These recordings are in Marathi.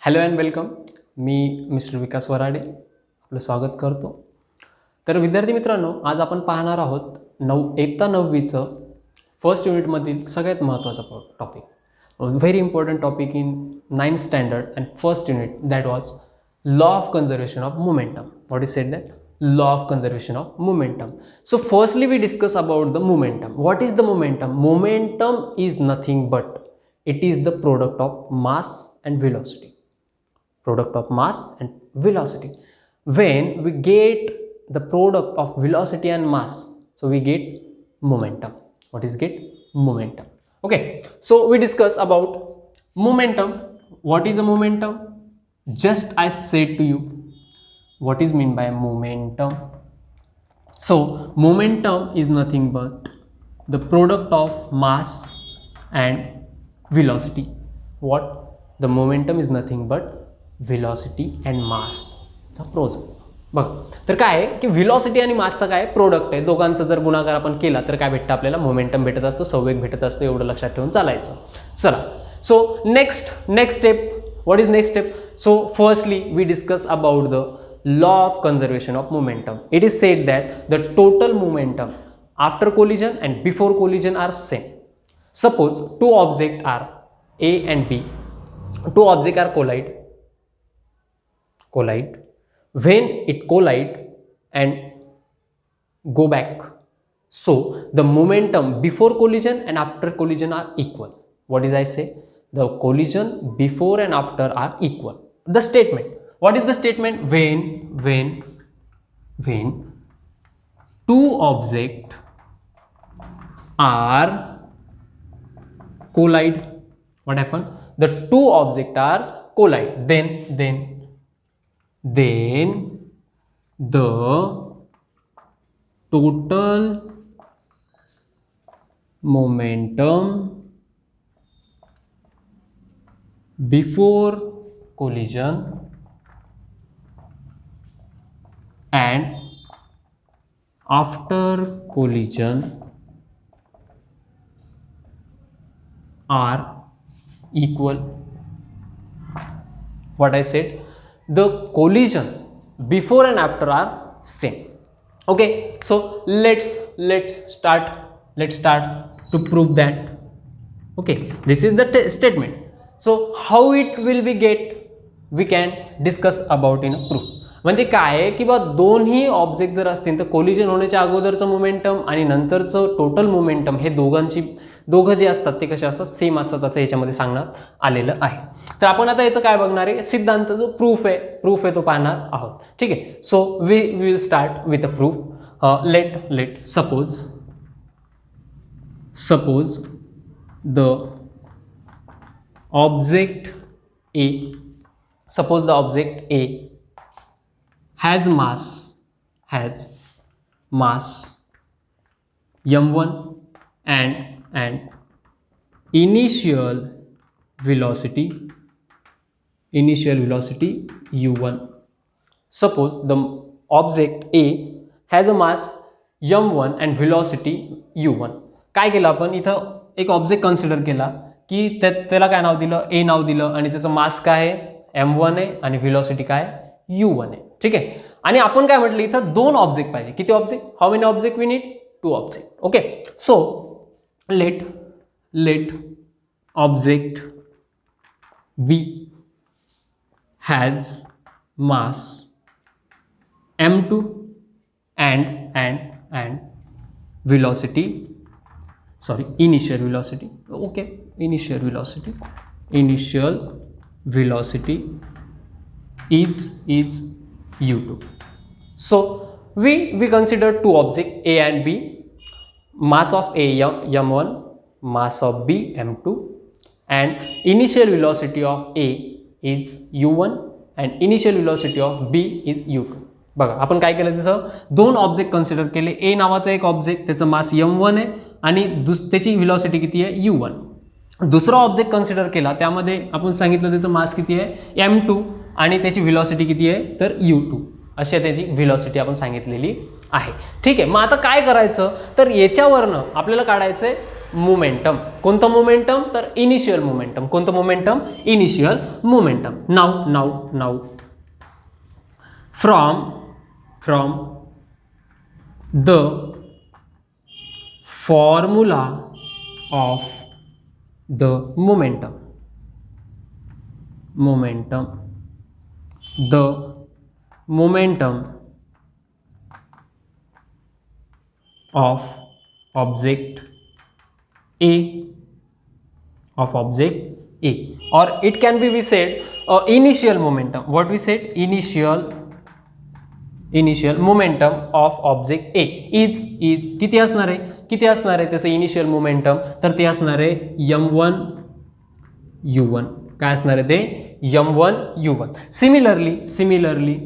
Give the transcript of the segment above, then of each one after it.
Hello and welcome. मी मिस्टर विकास वराडे आपलं स्वागत करतो. तर विद्यार्थी मित्रांनो, आज आपण पाहणार आहोत इयत्ता 9वीचं फर्स्ट युनिटमधील सगळ्यात महत्त्वाचा topic, very important topic in 9th standard and first unit, that was law of conservation of momentum. What is sed that? law of conservation of momentum. So firstly we discuss about the momentum. What is the momentum? Momentum is nothing but it is the product of mass and velocity. Product of mass and velocity. When we get the product of velocity and mass, so we get momentum. What is get? Momentum. Okay, so we discuss about momentum. What is a momentum? Just I said to you, what is mean by momentum? So momentum is nothing but the product of mass and velocity. What? The momentum is nothing but velocity and mass चा प्रोडक्ट. बघ, तर काय आहे की व्हेलॉसिटी आणि मासचा काय प्रोडक्ट आहे. दोघांचा जर गुणाकार आपण केला तर काय भेटतं आपल्याला? मोमेंटम भेटत असतं, संवेग भेटत असतो. एवढं लक्षात ठेवून चालायचं. चला, so next step. What is next step? So firstly we discuss about the law of conservation of momentum. It is said that the total momentum after collision and before collision are same. Suppose two objects are A and B. Two objects are collide. When it collide and go back, so the momentum before collision and after collision are equal. What did I say? The collision before and after are equal. The statement. What is the statement? When two objects are collide, what happened? The two objects are collide. Then the total momentum before collision and after collision are equal. What I said? The collision before and after are same. Okay, so let's start to prove that. Okay, this is the statement. So how it will be get, we can discuss about in a proof. म्हणजे काय आहे की बा दोन्ही ऑब्जेक्ट जर असतील तर कोलिजन होण्याच्या अगोदरचं मोमेंटम आणि नंतरचं टोटल मोमेंटम हे दोघं जे असतात ते कसे असतात? सेम असतात, असं याच्यामध्ये सांगण्यात आलेलं आहे. तर आपण आता याचं काय बघणार आहे? सिद्धांत जो प्रूफ आहे तो पाहणार आहोत. ठीक आहे, so we will start with a proof. Let suppose the object A has mass m1 and initial velocity u1. Suppose the object A has a mass m1 and velocity u1. काय केलं आपण? इथं एक ऑब्जेक्ट कन्सिडर केला की त्याला काय नाव दिलं? A नाव दिलं आणि त्याचं मास काय आहे? m1 आहे आणि व्हेलॉसिटी काय? u1 आहे. ठीक आहे, आणि आपण काय म्हटलं? इथं दोन ऑब्जेक्ट पाहिजे. किती object? How many object we need? 2 object. Okay, so let object B has mass m2 and velocity, initial velocity. Okay, initial velocity is u2. So we consider two objects A and B. Mass of A m1, mass of B m2, and initial velocity of A is u1 and initial velocity of B is u2. बघा, आपण काय केलं? तिथं दोन ऑब्जेक्ट कन्सिडर केले. A नावाचा एक ऑब्जेक्ट, त्याचं मास m1 आहे आणि त्याची व्हेलॉसिटी किती आहे? u1. दुसरा ऑब्जेक्ट कन्सिडर केला, त्यामध्ये आपण सांगितलं त्याचं मास किती आहे? m2 आणि त्याची व्हेलॉसिटी किती आहे? तर u2. अशी त्याची व्हेलॉसिटी आपण सांगितलेली आहे. ठीक आहे, मग आता काय करायचं? तर याच्यावरनं आपल्याला काढायचं आहे मोमेंटम. कोणतं मोमेंटम? तर इनिशियल मोमेंटम. कोणतं momentum? Initial momentum. Now from the formula of the momentum the momentum of object A or it can be we said initial momentum. What we said? initial momentum of object A is किती असणार आहे त्याचं इनिशियल मोमेंटम? तर ते असणार आहे m1 u1. काय असणार आहे ते? m1 u1. Similarly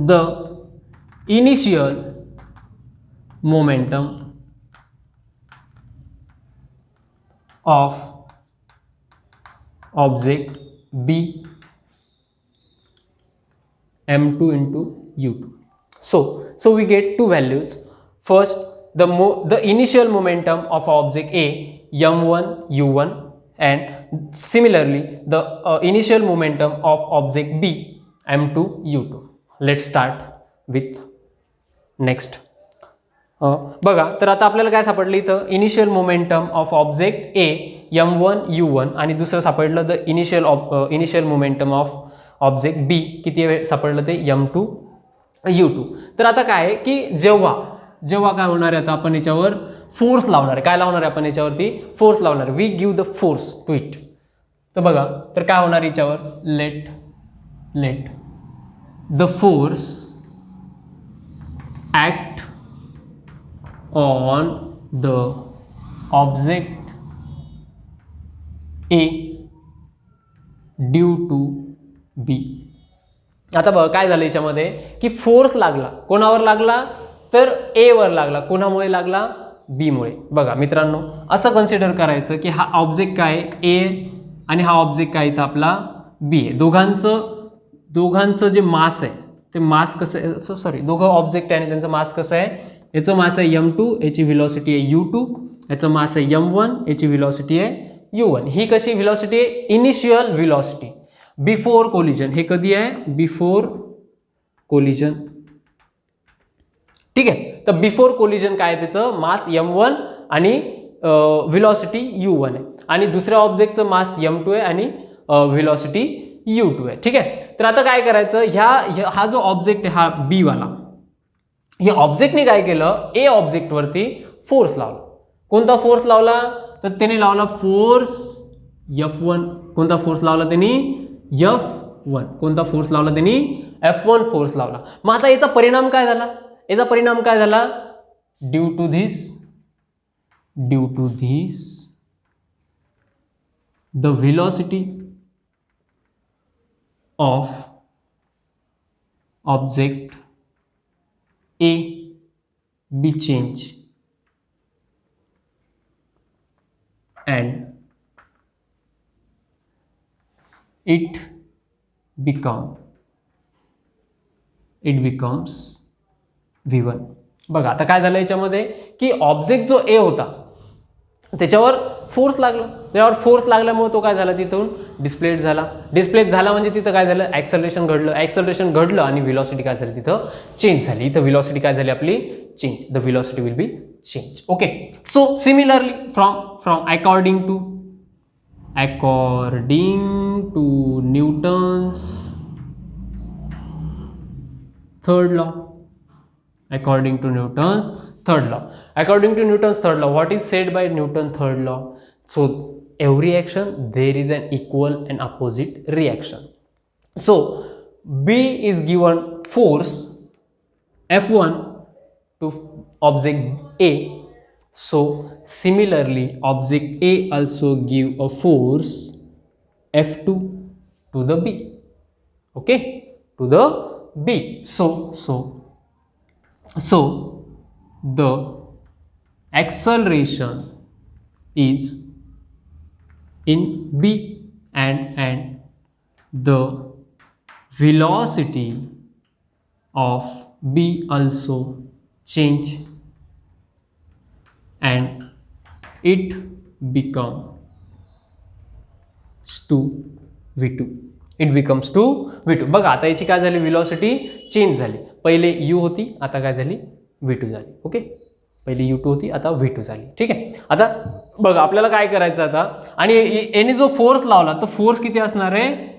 the initial momentum of object B m2 into u2. So we get two values. First, the initial momentum of object A m1 u1, and similarly the initial momentum of object B m2 u2. Let's start with next. बघा, तर आता आपल्याला काय सापडलं इथं? Initial momentum of object A m1 u1 आणि दुसरं सापडलं the initial momentum of object B. किती सापडलं ते? m2 u2. तर आता काय आहे की जेव्हा काय होणार आहे, आता आपण याच्यावर फोर्स लावणार आहे. काय लावणार आहे आपण याच्यावरती? फोर्स लावणार. We give the force to it. तर बघा, तर काय होणार याच्यावर? Let the force act on the object A due to B. आता बघा काय झालं याच्यामध्ये की फोर्स लागला. कोणावर लागला? तर ए वर लागला. कोणामुळे लागला? बी मुळे. बघा मित्रांनो, असं कन्सिडर करायचं की हा ऑब्जेक्ट काय ए आणि हा ऑब्जेक्ट काय इथं आपला बी आहे. दोघांचं जे मास आहे ते मास कसं आहे? सॉरी, दोघं ऑब्जेक्ट आहे आणि त्यांचं मास कसं आहे? याचं मास आहे m2, याची व्हेलॉसिटी आहे u2. याचं मास आहे m1, याची व्हेलॉसिटी आहे u1. ही कशी व्हेलॉसिटी आहे? Initial velocity before collision. हे कधी आहे? Before collision. ठीक आहे. तर बिफोर कोलिजन काय आहे? त्याचं मास m1 आणि व्हेलॉसिटी u1 आहे, आणि दुसऱ्या ऑब्जेक्टचं मास m2 आहे आणि व्हेलॉसिटी u2 आहे. ठीक आहे. तर आता काय करायचं? हा जो ऑब्जेक्ट आहे हा बी वाला, हे ऑब्जेक्टने काय केलं? ए ऑब्जेक्टवरती फोर्स लावला. कोणता फोर्स लावला? तर त्याने लावला फोर्स F1. कोणता फोर्स लावला त्यांनी? F1. कोणता फोर्स लावला त्यांनी? F1 फोर्स लावला. मग आता याचा परिणाम काय झाला? Due to this the velocity of object A be change and it becomes V1. बघा आता काय झालं याच्यामध्ये की ऑब्जेक्ट जो ए होता त्याच्यावर फोर्स लागल्यामुळे तो काय झाला? तिथून डिस्प्लेस झाला म्हणजे तिथं काय झालं? ॲक्सेलरेशन घडलं आणि व्हेलॉसिटी काय झाली? तिथं चेंज झाली. इथं व्हेलॉसिटी काय झाली आपली? Change. The velocity will be change. Okay. So similarly from according to Newton's third law. According to Newton's third law, what is said by Newton's third law? So every action there is an equal and opposite reaction. So B is given force F1 to object A. So similarly object A also give a force F2 to the B. Okay, to the B. So the acceleration is in B and the velocity of B also change, and it becomes to v2. It becomes to v2. बघा आता याची काय झाली, व्हेलॉसिटी चेंज झाली. पहिले u होती, आता काय झाली, v2 झाली. ओके, पहिली u2 होती, आता v2 झाली. ठीक आहे. आता बघा आपल्याला काय करायचं आता, आणि याने जो फोर्स लावला तो फोर्स किती असणार आहे,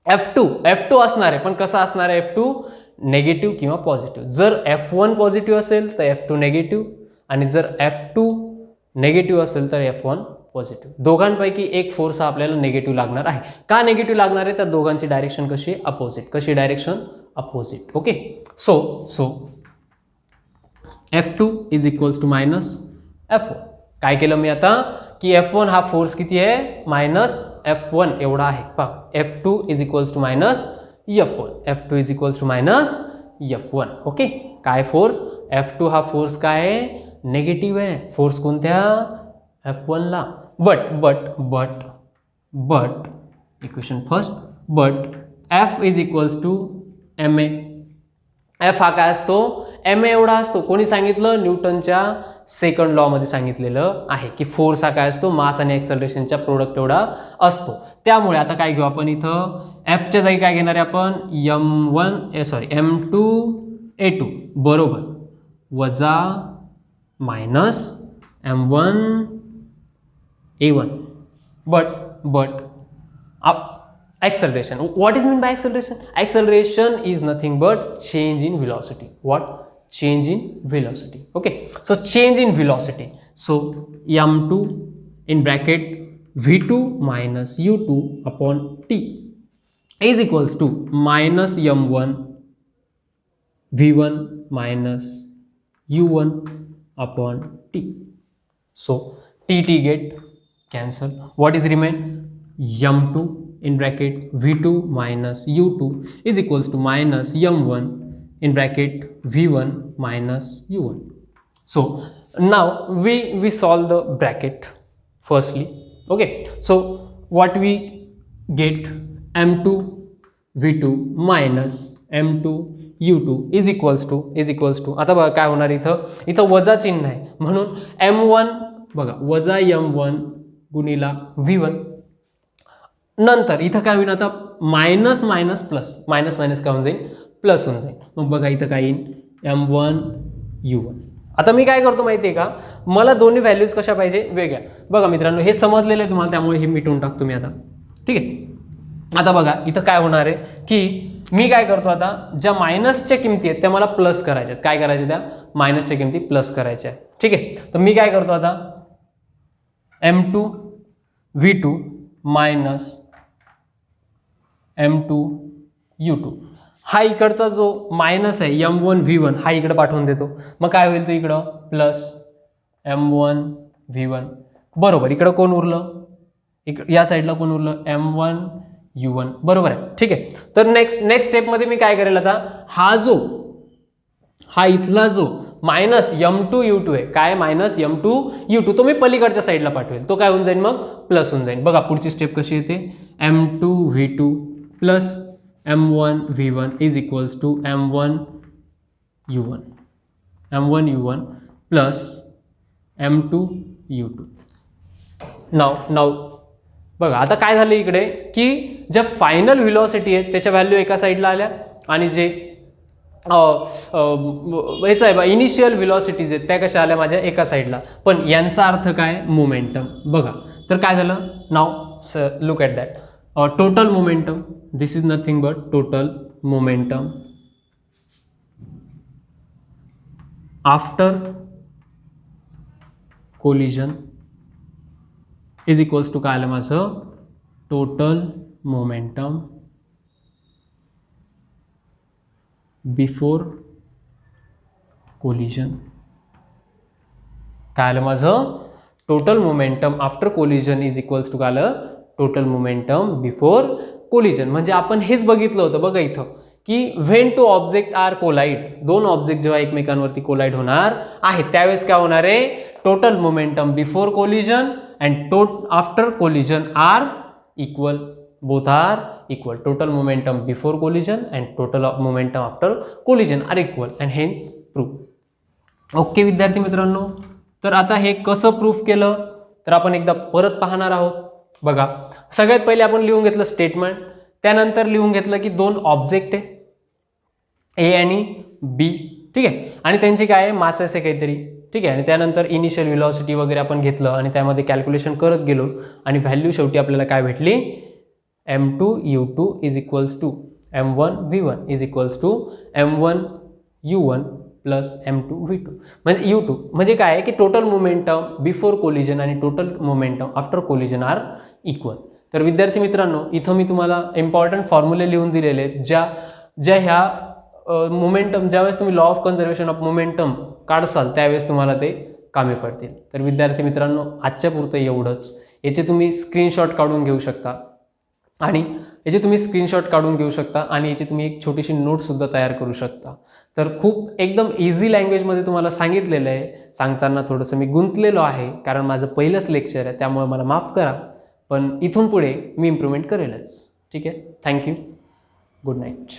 F2 असणार आहे. पण कसा असणार आहे F2, नेगेटिव्ह किंवा पॉझिटिव्ह. जर F1 पॉझिटिव्ह असेल तर F2 नेगेटिव्ह, आणि जर F2 नेगेटिव्ह असेल तर F1 पॉझिटिव्ह. दोघांपैकी एक फोर्स हा आपल्याला नेगेटिव्ह लागणार आहे. का नेगेटिव्ह लागणार आहे, तर दोघांची डायरेक्शन कशी आहे, अपोजिट. कशी direction, opposite. Okay, so F2 is equals to minus F1. काय केलं मी आता की F1 हा फोर्स किती आहे, मायनस F1 एवढा आहे. पहा, F2 is equals to minus F1. F2 is equals to minus F1. Okay, काय फोर्स, F2 हा फोर्स काय आहे, नेगेटिव्ह आहे. फोर्स कोणत्या, F1 ला. But equation first, but F is equals to ma. F हा काय असतो, ma एवढा असतो. कोणी सांगितलं, न्यूटनच्या सेकंड लॉ मध्ये सांगितलेलं आहे की फोर्स हा काय असतो, मास आणि एक्सेलरेशनच्या प्रोडक्ट एवढा असतो. त्यामुळे आता काय घेऊ आपण, इथं Fच्या जागी काय घेणार आहे आपण, m2a2 बरोबर वजा minus m1a1. But acceleration, what is meant by acceleration? Acceleration is nothing but change in velocity. What? Change in velocity. Okay, so change in velocity. So m2 in bracket v2 minus u2 upon t is equals to minus m1 v1 minus u1 upon t. So t get cancel. What is remain, m2 in bracket v2 minus u2 is equals to minus m1 in bracket v1 minus u1. So now we solve the bracket firstly. Okay, so what we get, m2 v2 minus m2 u2 is equals to आता बघा काय होणार, इथं वजा चिन्ह आहे म्हणून m1 बघा वजा m1 गुणिला v1. नंतर इथं काय होईल, आता minus minus plus, minus minus काय होऊन जाईल, प्लस होऊन जाईल. मग बघा इथं काय येईल, m1 u1. आता मी काय करतो माहिती आहे का, मला दोन्ही व्हॅल्यूज कशा पाहिजे, वेगळ्या. बघा मित्रांनो, हे समजलेलं आहे तुम्हाला, त्यामुळे हे मिटवून टाकतो मी आता. ठीक आहे. आता बघा इथं काय होणार आहे की मी काय करतो, आता ज्या मायनसच्या किमती आहेत त्या मला प्लस करायच्या आहेत. काय करायच्या, त्या मायनसच्या किमती प्लस करायच्या आहेत. ठीक आहे. तर मी काय करतो आता, m2 v2 minus m2 u2, हा इकडचा जो मायनस आहे m1 v1 हा इकडे पाठवून देतो. मग काय होईल, तो इकडं प्लस m1 v1 बरोबर. इकडं कोण उरलं, या साईडला कोण उरलं, m1 u1 बरोबर आहे. ठीक आहे. तर नेक्स्ट स्टेपमध्ये मी काय करेल, आता हा इथला जो मायनस m2 u2 आहे, काय मायनस m2 u2 तो मी पलीकडच्या साईडला पाठवेल. तो काय होऊन जाईल, मग प्लस होऊन जाईल. बघा पुढची स्टेप कशी येते, m2 v2 plus m1 v1 is equals to m1 u1 plus m2 u2. नाव बघा आता काय झालं इकडे, की ज्या फायनल व्हेलॉसिटी आहेत त्याच्या व्हॅल्यू एका साईडला आल्या, आणि जे याचा आहे इनिशियल व्हेलॉसिटीज आहेत त्या कशा आल्या माझ्या एका साईडला. पण यांचा अर्थ काय, मोमेंटम. बघा तर काय झालं, now look at that, total momentum, this is nothing but total momentum after collision is equals to काय आलं माझं, टोटल मोमेंटम बिफोर कोलिजन. काय आलं माझं, total momentum after collision is equals to काय आलं, टोटल मोमेंटम बिफोर कोलिजन. म्हणजे आपण हेच बघितलं होतं बघा इथं, की when two object are collide, दोन ऑब्जेक्ट जेव्हा एकमेकांवरती कोलाइड होणार आहे त्यावेळेस काय होणार आहे, total momentum before collision and after collision are equal, both are equal. Total momentum before collision and total momentum after collision are equal and hence proof. Okay विद्यार्थी मित्रांनो, तर आता हे कसं प्रूफ केलं तर आपण एकदा परत पाहणार आहोत. बघा, सगळ्यात पहिले आपण लिहून घेतलं स्टेटमेंट, त्यानंतर लिहून घेतलं की दोन ऑब्जेक्ट आहे ए आणि बी, ठीक आहे, आणि त्यांची काय आहे मास असे काहीतरी, ठीक आहे, आणि त्यानंतर इनिशियल व्हेलॉसिटी वगैरे आपण घेतलं आणि त्यामध्ये कॅल्क्युलेशन करत गेलो आणि व्हॅल्यू शेवटी आपल्याला काय भेटली, m2 u2 is equals to m1 v1 is equals to m1 u1 plus m2 v2, म्हणजे u2 म्हणजे काय आहे की टोटल मोमेंटम बिफोर कोलिजन आणि total momentum after collision are equal. तर विद्यार्थी मित्रांनो, इथं मी तुम्हाला इम्पॉर्टंट फॉर्म्युले लिहून दिलेले आहेत ज्या ह्या मोमेंटम ज्यावेळेस तुम्ही law of conservation of momentum काढसाल त्यावेळेस तुम्हाला ते कामी पडतील. तर विद्यार्थी मित्रांनो, आजच्या पुरतं एवढंच. याचे तुम्ही स्क्रीनशॉट काढून घेऊ शकता आणि याची तुम्ही एक छोटीशी नोटसुद्धा तयार करू शकता. तर खूप एकदम इझी लँग्वेजमध्ये तुम्हाला सांगितलेलं आहे. सांगताना थोडंसं मी गुंतलेलो आहे कारण माझं पहिलंच लेक्चर आहे, त्यामुळे मला माफ करा, पण इथून पुढे मी इम्प्रूव्हमेंट करेलच. ठीक आहे, थँक्यू, गुड नाईट.